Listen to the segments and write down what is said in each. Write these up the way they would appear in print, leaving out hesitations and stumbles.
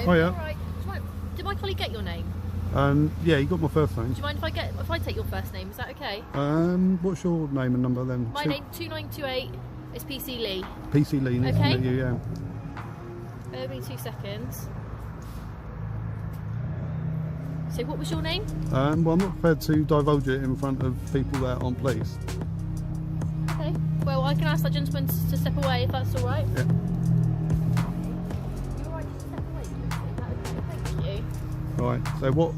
Oh yeah. All right. Did my colleague get your name? Yeah, you got my first name. Do you mind if I take your first name? Is that okay? What's your name and number then? My name 2928 is PC Lee. PC Lee. Nice to Okay. meet you. Yeah. Bear me 2 seconds. So what was your name? Well, I'm not prepared to divulge it in front of people that aren't pleased. Okay. Well, I can ask that gentleman to step away if that's all right. Yeah. You're all right to step away, please. Is that okay? Thank you. All right. So what?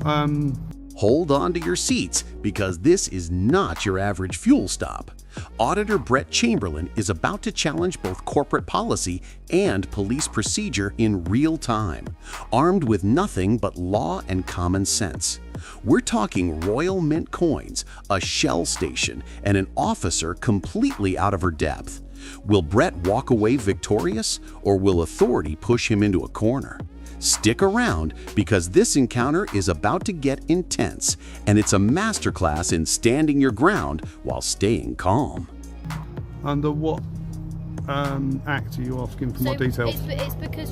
Hold on to your seats because this is not your average fuel stop. Auditor Brett Chamberlain is about to challenge both corporate policy and police procedure in real time, armed with nothing but law and common sense. We're talking Royal Mint coins, a Shell station, and an officer completely out of her depth. Will Brett walk away victorious, or will authority push him into a corner? Stick around because this encounter is about to get intense, and it's a masterclass in standing your ground while staying calm. Under what act are you asking for more details? It's because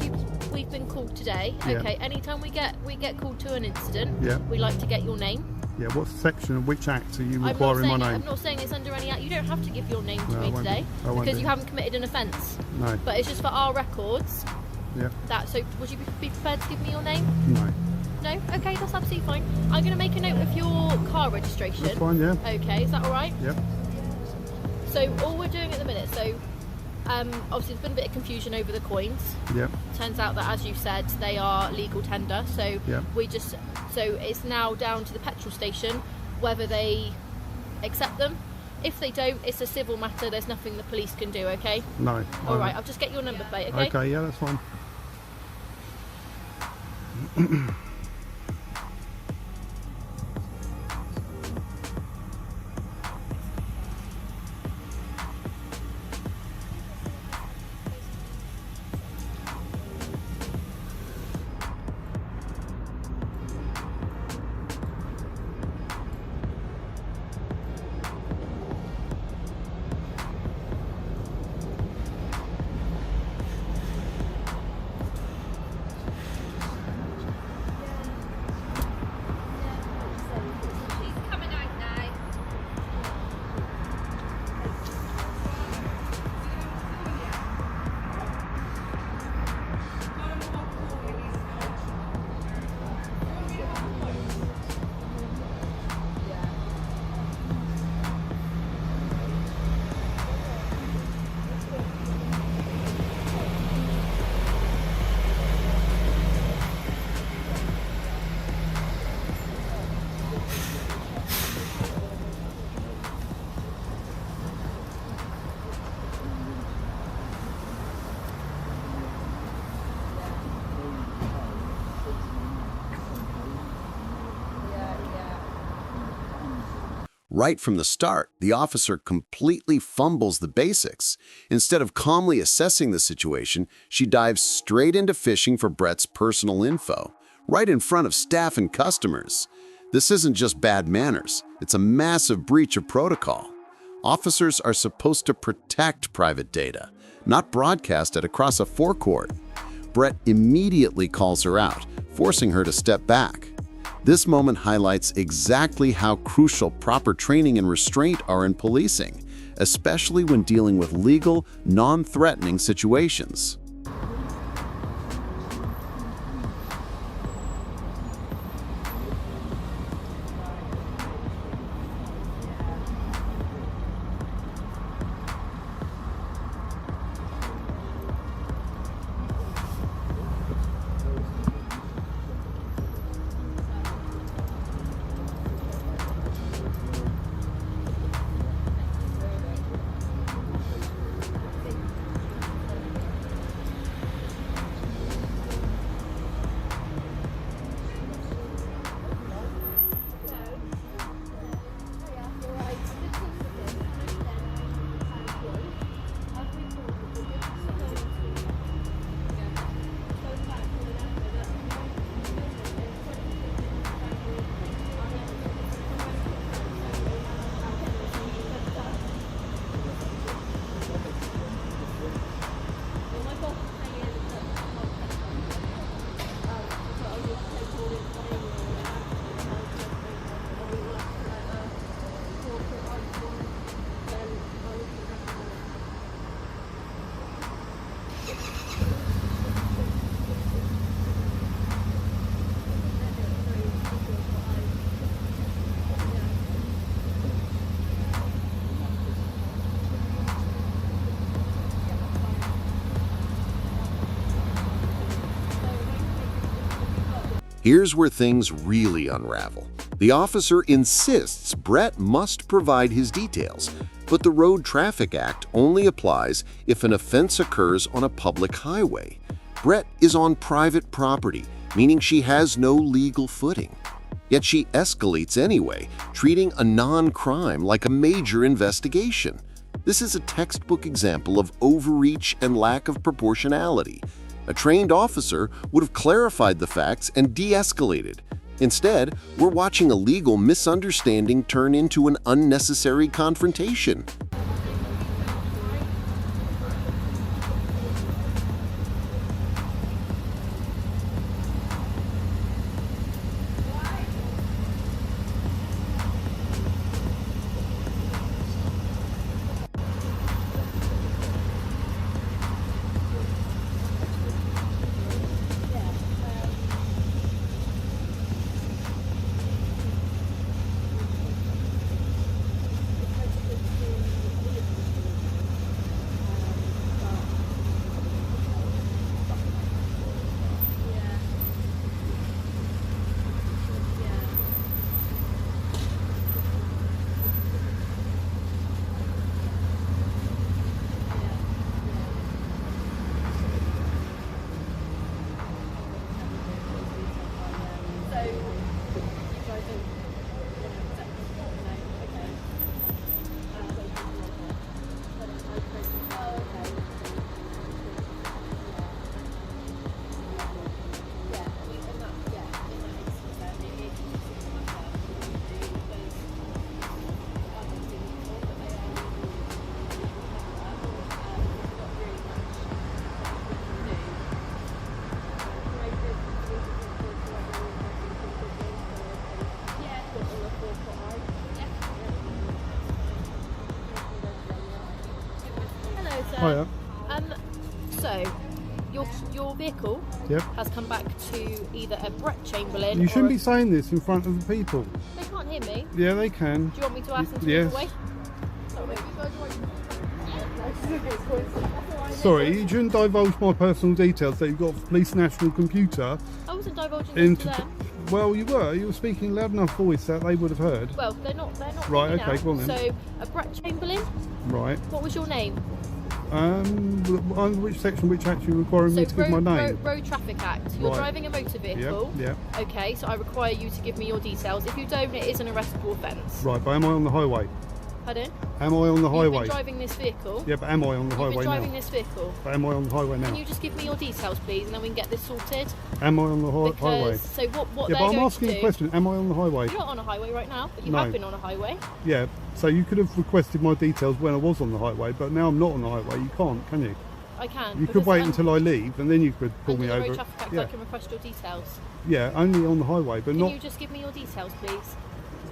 we've been called today. Yeah. Okay. Anytime we get called to an incident, Yeah. we like to get your name. Yeah. What section of which act are you requiring my name? I'm not saying it's under any act. You don't have to give your name to No, me I won't today do. I won't because do. you haven't committed an offence. No. But it's just for our records. Yeah. So would you be prepared to give me your name? No. No? Okay, that's absolutely fine. I'm going to make a note of your car registration. That's fine. Yeah. Okay, is that all right? Yeah. So all we're doing at the minute, obviously there's been a bit of confusion over the coins. Yeah. Turns out that, as you said, they are legal tender. So Yeah. so it's now down to the petrol station whether they accept them. If they don't, it's a civil matter. There's nothing the police can do. Okay. No. All right. I'll just get your number plate. Okay. Okay. Yeah, that's fine. Right from the start, the officer completely fumbles the basics. Instead of calmly assessing the situation, she dives straight into fishing for Brett's personal info, right in front of staff and customers. This isn't just bad manners, it's a massive breach of protocol. Officers are supposed to protect private data, not broadcast it across a forecourt. Brett immediately calls her out, forcing her to step back. This moment highlights exactly how crucial proper training and restraint are in policing, especially when dealing with legal, non-threatening situations. Here's where things really unravel. The officer insists Brett must provide his details, but the Road Traffic Act only applies if an offense occurs on a public highway. Brett is on private property, meaning she has no legal footing. Yet she escalates anyway, treating a non-crime like a major investigation. This is a textbook example of overreach and lack of proportionality. A trained officer would have clarified the facts and de-escalated. Instead, we're watching a legal misunderstanding turn into an unnecessary confrontation. Hiya. So, your vehicle Yep. has come back to either a Brett Chamberlain. You or shouldn't be saying this in front of the people. They can't hear me. Yeah, they can. Do you want me to ask them to Yes. move away? Sorry, you shouldn't divulge my personal details that you've got a police national computer. I wasn't divulging this to them. Well, you were speaking loud enough voice that they would have heard. Well, they're not. Right, really okay, now. go on then. So, a Brett Chamberlain. Right. What was your name? Which section, which actually requiring me to give my name? Road Traffic Act. You're Right. driving a motor vehicle. Yeah. Okay, so I require you to give me your details. If you don't, it is an arrestable offence. Right, but am I on the highway? Pardon? Am I on the You've highway? been driving this vehicle. Yeah, but am I on the You've highway been driving now? this vehicle. But am I on the highway now? Can you just give me your details, please, and then we can get this sorted? Am I on the highway? Because so what Yeah, they're but I'm going asking to a do. question. Am I on the highway? You're not on a highway right now, but you No. have been on a highway. Yeah, so you could have requested my details when I was on the highway, but now I'm not on the highway. You can't, can you? I can. You could wait until I leave, and then you could pull under me the over. Road Traffic Act, Yeah, I can request your details. yeah, only on the highway, but Can not. you just give me your details, please?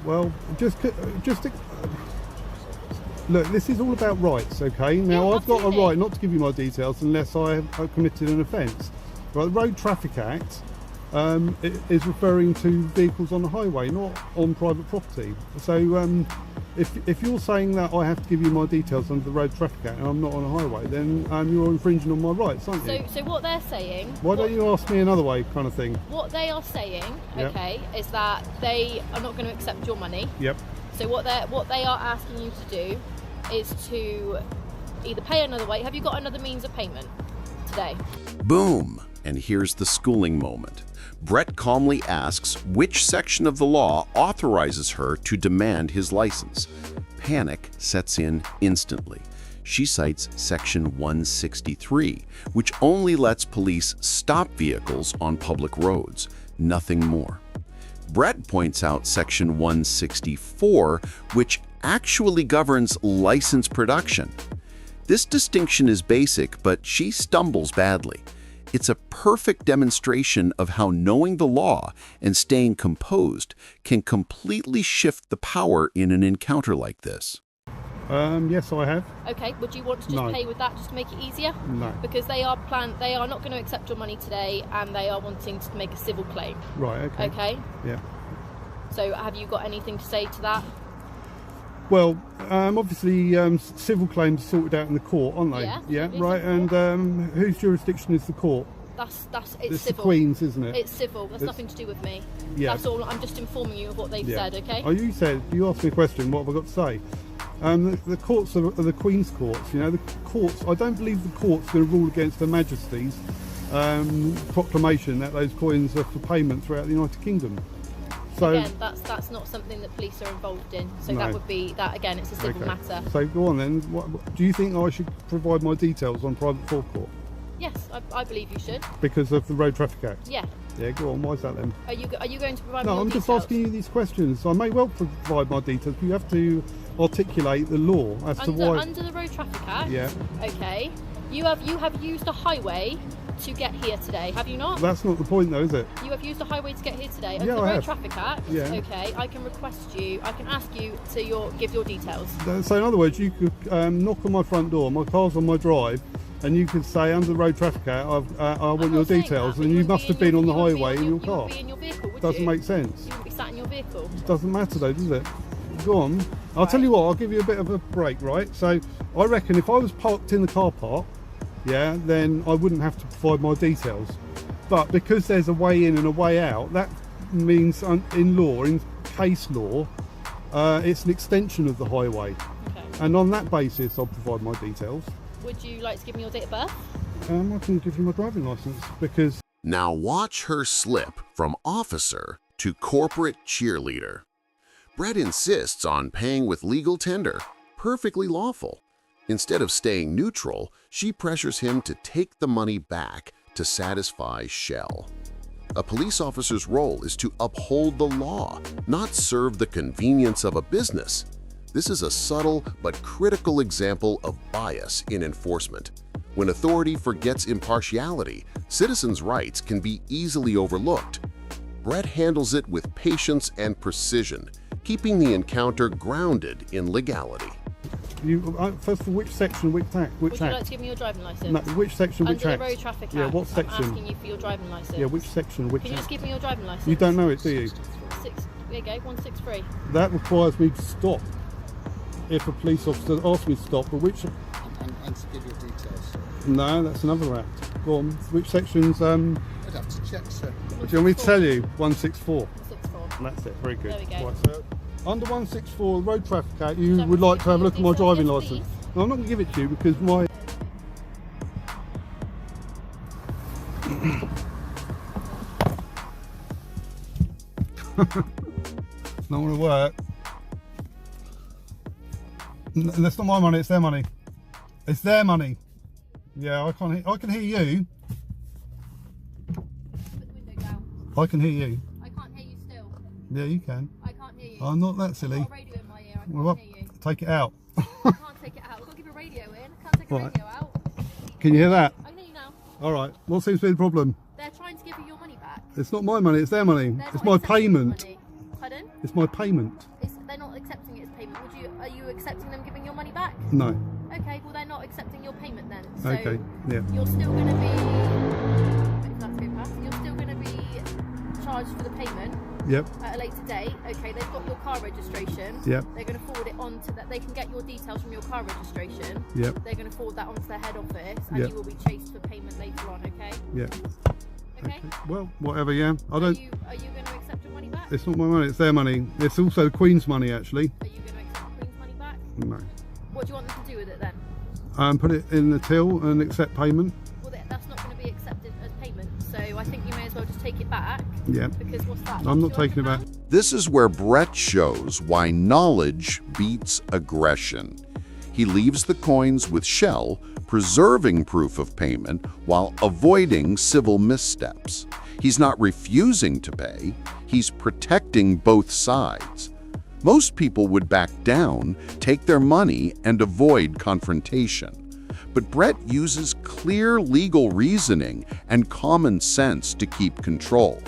Well, just look. This is all about rights, okay? Now Yeah, I've got a absolutely. right not to give you my details unless I have committed an offence. Right, the Road Traffic Act is referring to vehicles on the highway, not on private property. So if you're saying that I have to give you my details under the Road Traffic Act and I'm not on a highway, then you're infringing on my rights, aren't you? So what they're saying. Why don't you ask me another way, kind of thing? What they are saying, Yep. okay, is that they are not going to accept your money. Yep. So what they are asking you to do is to either pay another way. Have you got another means of payment today? Boom! And here's the schooling moment. Brett calmly asks which section of the law authorizes her to demand his license. Panic sets in instantly. She cites Section 163, which only lets police stop vehicles on public roads, nothing more. Brett points out Section 164, which actually governs license production. This distinction is basic, but she stumbles badly. It's a perfect demonstration of how knowing the law and staying composed can completely shift the power in an encounter like this. Yes, I have. Okay, would you want to just No. pay with that just to make it easier? No. Because they are not going to accept your money today, and they are wanting to make a civil claim. Right, okay. Okay? Yeah. So have you got anything to say to that? Well, obviously, civil claims are sorted out in the court, aren't they? Yeah, absolutely, right. civil And whose jurisdiction is the court? It's civil. the Queen's, isn't it? It's civil. That's nothing to do with me. Yeah. That's all. I'm just informing you of what they've said. Okay. Oh, you asked me a question. What have I got to say? The courts are the Queen's courts. You know, the courts. I don't believe the court's going to rule against Her Majesty's proclamation that those coins are for payment throughout the United Kingdom. So again, that's not something that police are involved in. So No. that would be that again. It's a civil matter. So go on then. Do you think I should provide my details on private forecourt Yes, I believe you should. because of the Road Traffic Act? Yeah. Yeah, go on. Why is that then? Are you going to provide? No, me your I'm just details? asking you these questions. I may well provide my details, but you have to articulate the law as to why. Under the Road Traffic Act. Yeah. Okay. You have used a highway to get here today, have you not? That's not the point, though, is it? You have used a highway to get here today. Under Yeah, the I Road have. Traffic Act. Yeah. Okay. I can ask you to give your details. So in other words, you could knock on my front door, my car's on my drive, and you could say under the Road Traffic Act, I want I'm your not saying details, that, and but you wouldn't must be have been on the you wouldn't be highway in your you car. wouldn't be in your vehicle, would Doesn't you? make sense. You wouldn't be sat in your vehicle. Doesn't matter though, does it? Go on. I'll tell you what, I'll give you a bit of a break, right? So I reckon if I was parked in the car park, yeah, then I wouldn't have to provide my details. But because there's a way in and a way out, that means in law, in case law, it's an extension of the highway. Okay. And on that basis, I'll provide my details. Would you like to give me your date of birth? I can give you my driving license because Now watch her slip from officer to corporate cheerleader. Brett insists on paying with legal tender, perfectly lawful. Instead of staying neutral, she pressures him to take the money back to satisfy Shell. A police officer's role is to uphold the law, not serve the convenience of a business. This is a subtle but critical example of bias in enforcement. When authority forgets impartiality, citizens' rights can be easily overlooked. Brett handles it with patience and precision, keeping the encounter grounded in legality. first of all, which section, which act? Would you like to give me your driving license? No, which section, which Under act? the Road Traffic Act. Yeah, what section? I'm asking you for your driving license. Yeah, which section, which Can you just act? give me your driving license? You don't know it, do you? There you go, 163. That requires me to stop. If a police officer asks me to stop, but which... And to give your details. No, that's another act. Go on, which sections... I'd have to check, sir. Do you want me to tell you? 164. 164. That's it, very good. There we go. Right, so under 164, Road Traffic Act, you would like to have a look at my driving Yes, licence. please. No, I'm not going to give it to you because my... It's not going to work. That's not my money, it's their money. It's their money. Yeah, I can hear you. Put the window down. I can hear you. I can't hear you still. Yeah, you can. I can't hear you. I'm not that I've silly. got a radio in my ear. I can't Well, hear you. take it out. I can't take it out. I've got to give a radio in. I can't take a Right. radio out. Can you hear that? I can hear you now. All right. What seems to be the problem? They're trying to give you your money back. It's not my money, it's their money. They're It's not my accepting your payment. money. Pardon? It's my payment. They're not accepting it as payment. Are you accepting them giving your money back? No. Okay, well they're not accepting your payment then. So Okay. Yeah. you're still going to be, if that's going past, you're still going to be charged for the payment Yep. at a later date. Okay, they've got your car registration. Yep. They're going to forward it on to that. They can get your details from your car registration. Yep. They're going to forward that onto their head office, and Yep. you will be chased for payment later on. Okay. Yep. Okay. Well, whatever. Yeah. I Are don't. you going to accept your money back? It's not my money. It's their money. It's also the Queen's money, actually. Are you going to accept the Queen's money back? No. What do you want them to do with it then? Put it in the till and accept payment. Well, that's not going to be accepted as payment. So I think you may as well just take it back. Yeah. Because what's that? I'm not taking it back. £200? This is where Brett shows why knowledge beats aggression. He leaves the coins with Shell, preserving proof of payment while avoiding civil missteps. He's not refusing to pay, he's protecting both sides. Most people would back down, take their money, and avoid confrontation. But Brett uses clear legal reasoning and common sense to keep control.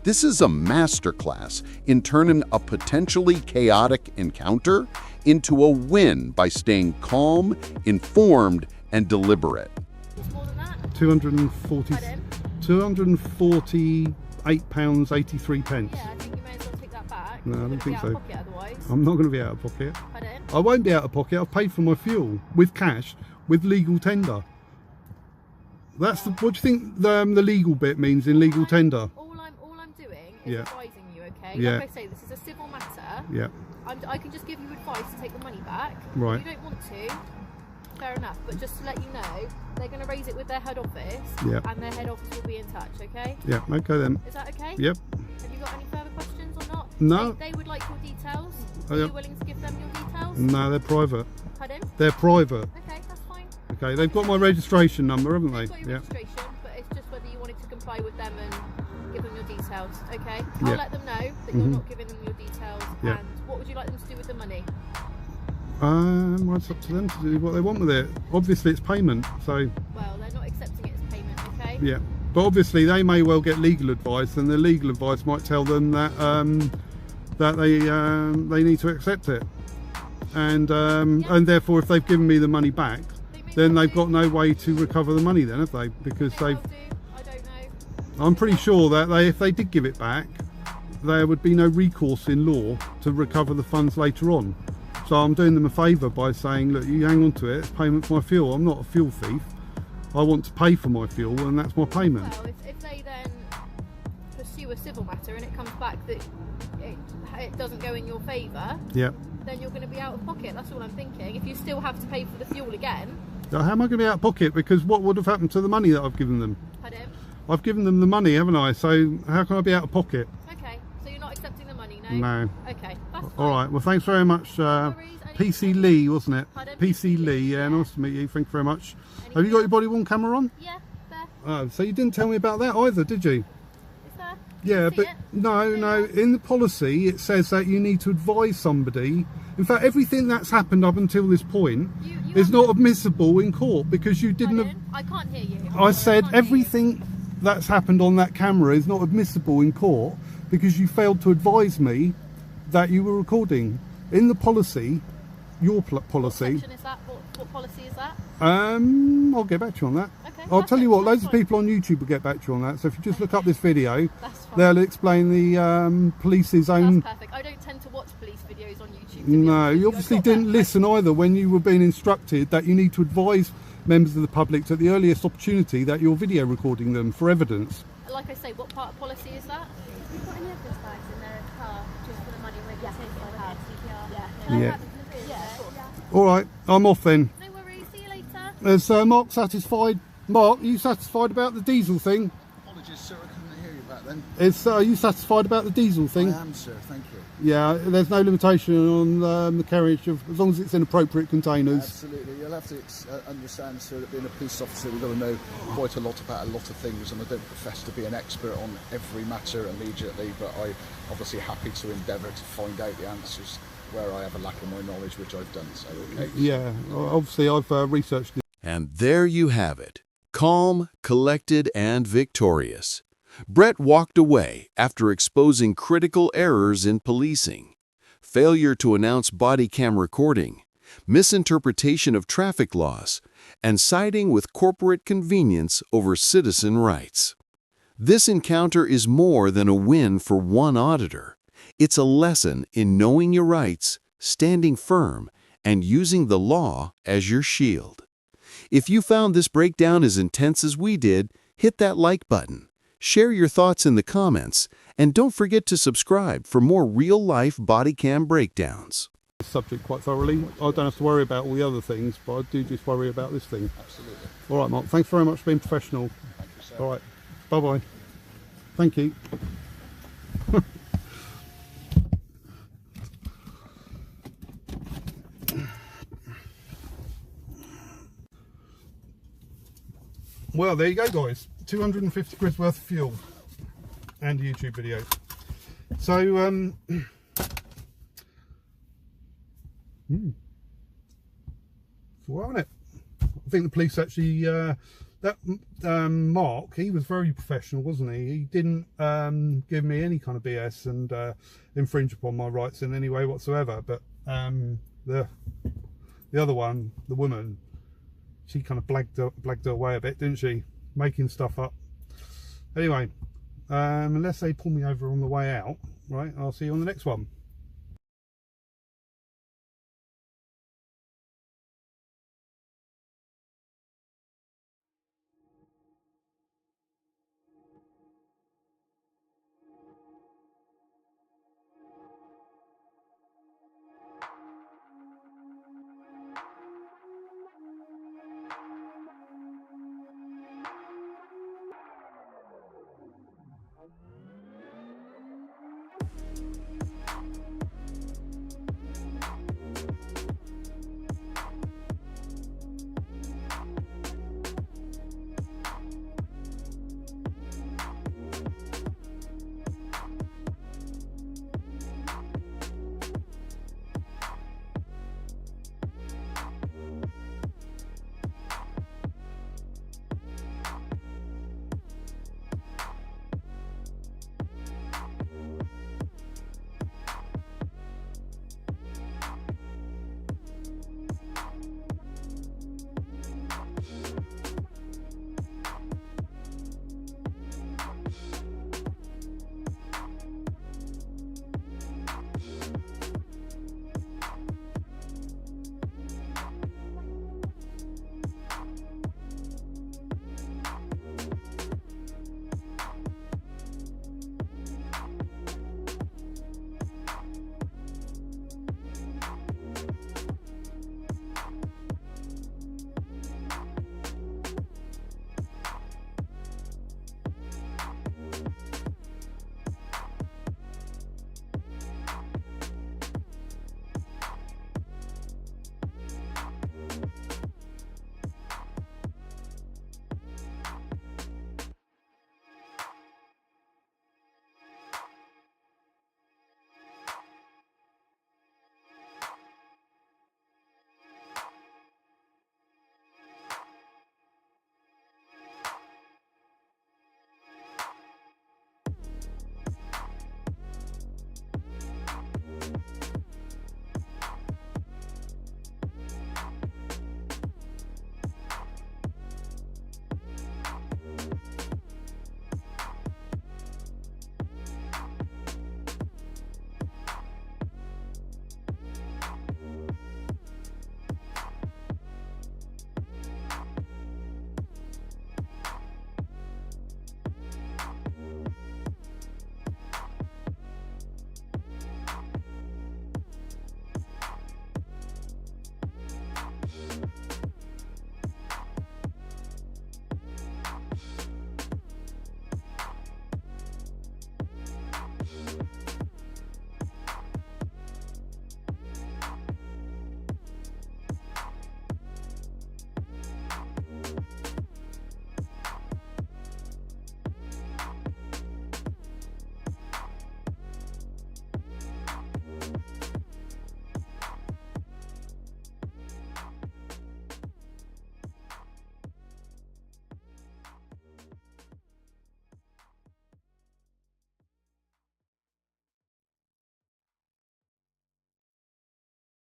This is a masterclass in turning a potentially chaotic encounter into a win by staying calm, informed, and deliberate. What's more than that? 240. Pardon? £248.83. Yeah, I think you may as well take that back. No, I You're don't gonna think be so. out of pocket otherwise. I'm not going to be out of pocket. Pardon? I won't be out of pocket. I've paid for my fuel with cash, with legal tender. That's the. What do you think the legal bit means in legal tender? All I'm doing is advising you, okay? Yeah. Like I say, this is a civil matter. Yeah. I can just give you advice to take the money back. Right. If you don't want to, fair enough. But just to let you know, they're going to raise it with their head office. Yeah. And their head office will be in touch, okay? Yeah. Okay then. Is that okay? Yep. Have you got any further questions or not? No. They would like your details. Are Yep. you willing to give them your details? No, they're private. Pardon? They're private. Okay, that's fine. Okay, they've got my registration number, haven't they? They've got your registration, but it's just whether you wanted to comply with them and give them your details, okay? I'll Yeah. let them know that you're not giving them your details. Yeah. And what would you like them to do with the money? Well, it's up to them to do what they want with it. Obviously, it's payment, so Well, they're not accepting it as payment, okay? yeah. But obviously, they may well get legal advice, and the legal advice might tell them that that they need to accept it, and therefore, if they've given me the money back, then they've got no way to recover the money, then have they? Because They they've. will do. I don't know. I'm pretty sure that if they did give it back, there would be no recourse in law to recover the funds later on. So I'm doing them a favour by saying, look, you hang on to it, it's payment for my fuel. I'm not a fuel thief. I want to pay for my fuel, and that's my payment. Well, if they then pursue a civil matter and it comes back that it doesn't go in your favour, Yeah. then you're going to be out of pocket. That's all I'm thinking. If you still have to pay for the fuel again, So how am I going to be out of pocket? Because what would have happened to the money that I've given them? pardon? I've given them the money, haven't I? So how can I be out of pocket? Okay, so you're not accepting the money, no? No. Okay, that's fine. All right. Well, thanks very much. worries. PC Lee, wasn't it? Pardon? PC Lee. Yeah, nice to meet you. Thank you very much. Have you got your body worn camera on? Yeah, there. Oh, so you didn't tell me about that either, did you? Is there? Yeah, See but it? no. In the policy, it says that you need to advise somebody. In fact, everything that's happened up until this point You is haven't- not admissible in court because you didn't. Pardon? I can't hear you. I said can't hear you. everything that's happened on that camera is not admissible in court because you failed to advise me that you were recording. In the policy, your policy. Section is that? What policy is that? I'll get back to you on that. Okay, I'll that's tell you it, what, that's loads of fine. people on YouTube will get back to you on that. So if you just look up this video, That's fine. they'll explain the police's own. That's perfect. I don't tend to watch police videos on YouTube. to be No, honest with you I've obviously got didn't that. listen either when you were being instructed that you need to advise members of the public at the earliest opportunity that you're video recording them for evidence. Like I say, what part of policy is that? Have you got any evidence bags in their car just for the money when you take it when they CPR? Yeah. Yeah. Yeah. Of course. All right, I'm off then. No worries. See you later. Is Mark satisfied? Mark, are you satisfied about the diesel thing? Apologies, sir, I couldn't hear you back then. Are you satisfied about the diesel thing? I am, sir, thank you. Yeah, there's no limitation on the carriage of, as long as it's in appropriate containers. Absolutely. You'll have to understand, sir, that being a police officer, we've got to know quite a lot about a lot of things, and I don't profess to be an expert on every matter immediately, but I'm obviously happy to endeavour to find out the answers where I have a lack of my knowledge, which I've done. So, okay. Yeah, obviously I've researched it. And there you have it. Calm, collected, and victorious. Brett walked away after exposing critical errors in policing, failure to announce body cam recording, misinterpretation of traffic laws, and siding with corporate convenience over citizen rights. This encounter is more than a win for one auditor. It's a lesson in knowing your rights, standing firm, and using the law as your shield. If you found this breakdown as intense as we did, hit that like button. Share your thoughts in the comments, and don't forget to subscribe for more real-life body cam breakdowns. This subject quite thoroughly. I don't have to worry about all the other things, but I do just worry about this thing. Absolutely. All right, Mark, thanks very much for being professional. Thank you, sir. All right, bye-bye. Thank you. Well, there you go, guys. 250 quid worth of fuel and a YouTube video. So, wasn't it? I think the police actually, Mark, he was very professional, wasn't he? He didn't give me any kind of BS and infringe upon my rights in any way whatsoever. But the other one, the woman, she kind of blagged her away a bit, didn't she? Making stuff up. Anyway, unless they pull me over on the way out, right, I'll see you on the next one.